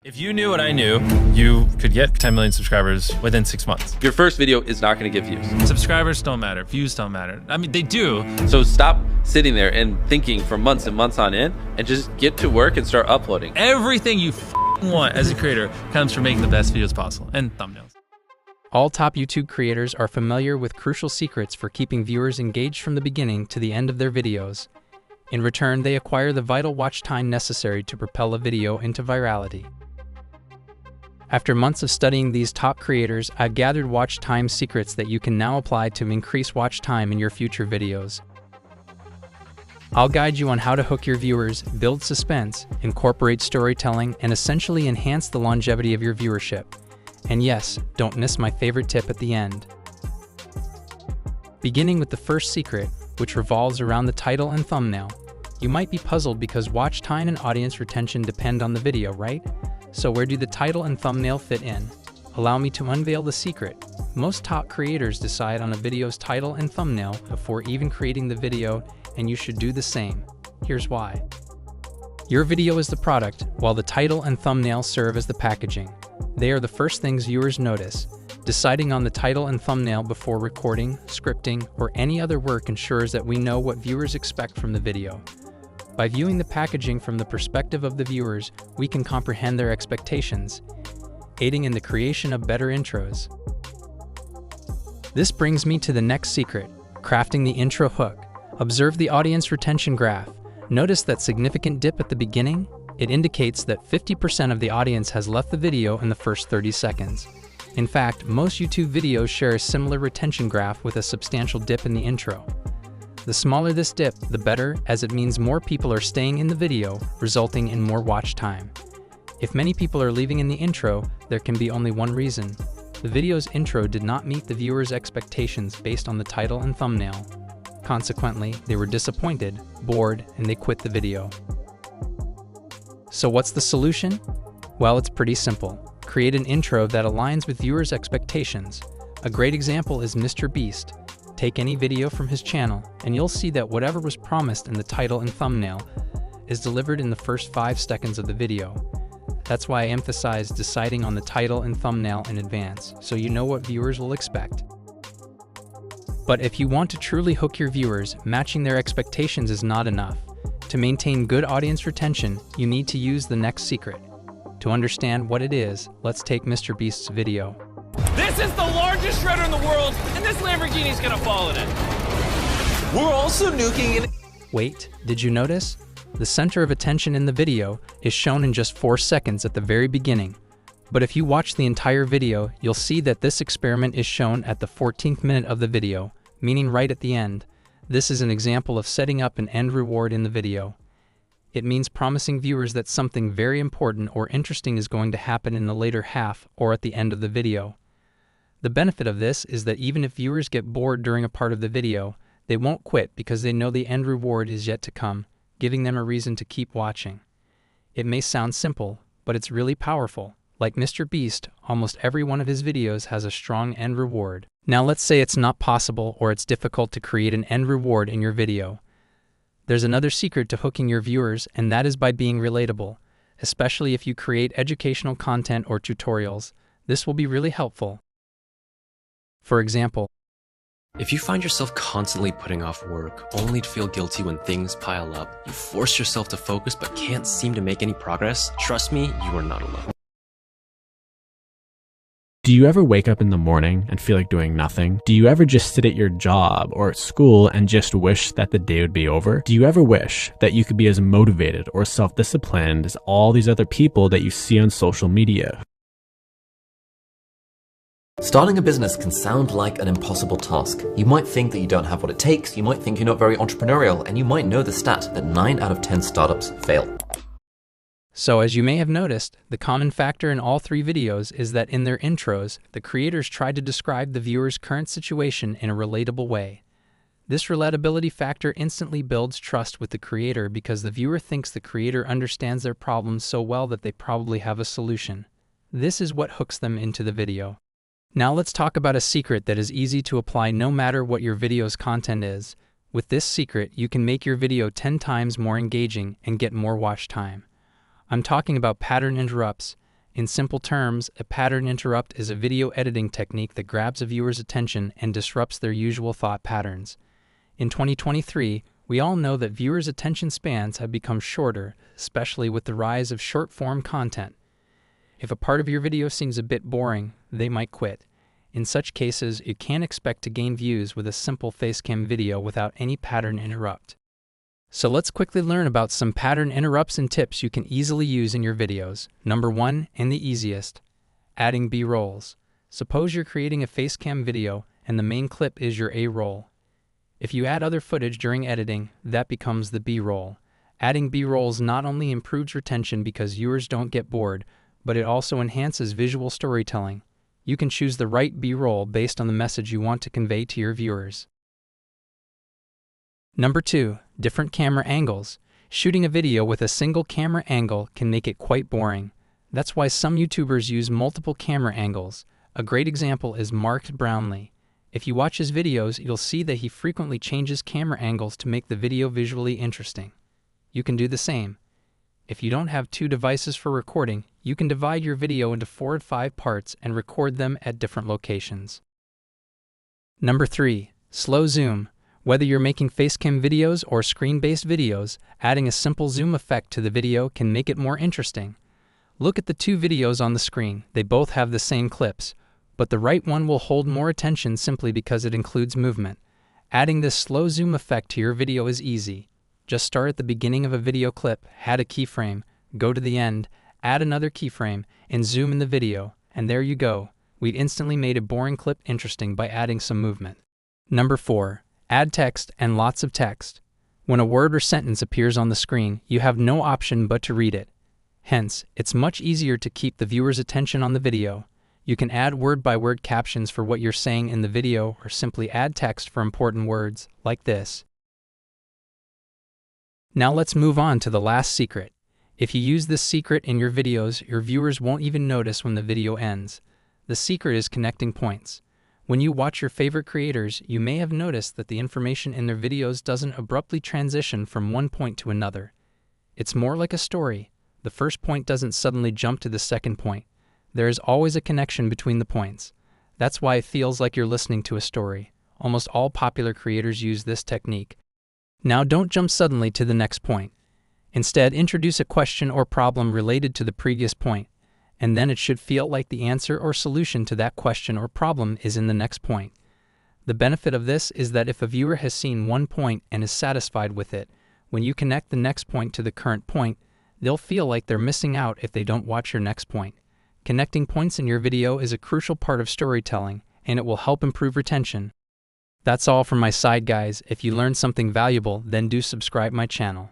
If you knew what I knew, you could get 10 million subscribers within 6 months. Your first video is not going to get views. Subscribers don't matter. Views don't matter. I mean, they do. So stop sitting there and thinking for months and months on end and just get to work and start uploading. Everything you want as a creator comes from making the best videos possible and thumbnails. All top YouTube creators are familiar with crucial secrets for keeping viewers engaged from the beginning to the end of their videos. In return, they acquire the vital watch time necessary to propel a video into virality. After months of studying these top creators, I've gathered watch time secrets that you can now apply to increase watch time in your future videos. I'll guide you on how to hook your viewers, build suspense, incorporate storytelling, and essentially enhance the longevity of your viewership. And yes, don't miss my favorite tip at the end. Beginning with the first secret, which revolves around the title and thumbnail. You might be puzzled because watch time and audience retention depend on the video, right? So where do the title and thumbnail fit in? Allow me to unveil the secret. Most top creators decide on a video's title and thumbnail before even creating the video, and you should do the same. Here's why. Your video is the product, while the title and thumbnail serve as the packaging. They are the first things viewers notice. Deciding on the title and thumbnail before recording, scripting, or any other work ensures that we know what viewers expect from the video. By viewing the packaging from the perspective of the viewers, we can comprehend their expectations, aiding in the creation of better intros. This brings me to the next secret, crafting the intro hook. Observe the audience retention graph. Notice that significant dip at the beginning? It indicates that 50% of the audience has left the video in the first 30 seconds. In fact, most YouTube videos share a similar retention graph with a substantial dip in the intro. The smaller this dip, the better, as it means more people are staying in the video, resulting in more watch time. If many people are leaving in the intro, there can be only one reason. The video's intro did not meet the viewer's expectations based on the title and thumbnail. Consequently, they were disappointed, bored, and they quit the video. So what's the solution? Well, it's pretty simple. Create an intro that aligns with viewers' expectations. A great example is Mr. Beast. Take any video from his channel, and you'll see that whatever was promised in the title and thumbnail is delivered in the first 5 seconds of the video. That's why I emphasize deciding on the title and thumbnail in advance, so you know what viewers will expect. But if you want to truly hook your viewers, matching their expectations is not enough. To maintain good audience retention, you need to use the next secret. To understand what it is, let's take Mr. Beast's video. This is the largest shredder in the world, and this Lamborghini's gonna fall in it. We're also nuking it. Wait, did you notice? The center of attention in the video is shown in just 4 seconds at the very beginning. But if you watch the entire video, you'll see that this experiment is shown at the 14th minute of the video, meaning right at the end. This is an example of setting up an end reward in the video. It means promising viewers that something very important or interesting is going to happen in the later half or at the end of the video. The benefit of this is that even if viewers get bored during a part of the video, they won't quit because they know the end reward is yet to come, giving them a reason to keep watching. It may sound simple, but it's really powerful. Like Mr. Beast, almost every one of his videos has a strong end reward. Now let's say it's not possible or it's difficult to create an end reward in your video. There's another secret to hooking your viewers, and that is by being relatable, especially if you create educational content or tutorials. This will be really helpful. For example, if you find yourself constantly putting off work, only to feel guilty when things pile up, you force yourself to focus but can't seem to make any progress, trust me, you are not alone. Do you ever wake up in the morning and feel like doing nothing? Do you ever just sit at your job or at school and just wish that the day would be over? Do you ever wish that you could be as motivated or self-disciplined as all these other people that you see on social media? Starting a business can sound like an impossible task. You might think that you don't have what it takes, you might think you're not very entrepreneurial, and you might know the stat that 9 out of 10 startups fail. So as you may have noticed, the common factor in all 3 videos is that in their intros, the creators tried to describe the viewer's current situation in a relatable way. This relatability factor instantly builds trust with the creator because the viewer thinks the creator understands their problems so well that they probably have a solution. This is what hooks them into the video. Now let's talk about a secret that is easy to apply no matter what your video's content is. With this secret, you can make your video 10 times more engaging and get more watch time. I'm talking about pattern interrupts. In simple terms, a pattern interrupt is a video editing technique that grabs a viewer's attention and disrupts their usual thought patterns. In 2023, we all know that viewers' attention spans have become shorter, especially with the rise of short-form content. If a part of your video seems a bit boring, they might quit. In such cases, you can't expect to gain views with a simple facecam video without any pattern interrupt. So let's quickly learn about some pattern interrupts and tips you can easily use in your videos. Number 1, and the easiest, adding B-rolls. Suppose you're creating a facecam video and the main clip is your A-roll. If you add other footage during editing, that becomes the B-roll. Adding B-rolls not only improves retention because viewers don't get bored, but it also enhances visual storytelling. You can choose the right B-roll based on the message you want to convey to your viewers. Number 2, different camera angles. Shooting a video with a single camera angle can make it quite boring. That's why some YouTubers use multiple camera angles. A great example is Mark Brownlee. If you watch his videos, you'll see that he frequently changes camera angles to make the video visually interesting. You can do the same. If you don't have 2 devices for recording, you can divide your video into 4 or 5 parts and record them at different locations. Number 3, slow zoom. Whether you're making facecam videos or screen-based videos, adding a simple zoom effect to the video can make it more interesting. Look at the 2 videos on the screen. They both have the same clips, but the right one will hold more attention simply because it includes movement. Adding this slow zoom effect to your video is easy. Just start at the beginning of a video clip, add a keyframe, go to the end, add another keyframe, and zoom in the video, and there you go. We've instantly made a boring clip interesting by adding some movement. Number 4. Add text and lots of text. When a word or sentence appears on the screen, you have no option but to read it. Hence, it's much easier to keep the viewer's attention on the video. You can add word-by-word captions for what you're saying in the video or simply add text for important words, like this. Now let's move on to the last secret. If you use this secret in your videos, your viewers won't even notice when the video ends. The secret is connecting points. When you watch your favorite creators, you may have noticed that the information in their videos doesn't abruptly transition from one point to another. It's more like a story. The first point doesn't suddenly jump to the second point. There is always a connection between the points. That's why it feels like you're listening to a story. Almost all popular creators use this technique. Now don't jump suddenly to the next point. Instead, introduce a question or problem related to the previous point, and then it should feel like the answer or solution to that question or problem is in the next point. The benefit of this is that if a viewer has seen one point and is satisfied with it, when you connect the next point to the current point, they'll feel like they're missing out if they don't watch your next point. Connecting points in your video is a crucial part of storytelling, and it will help improve retention. That's all from my side, guys. If you learned something valuable, then do subscribe my channel.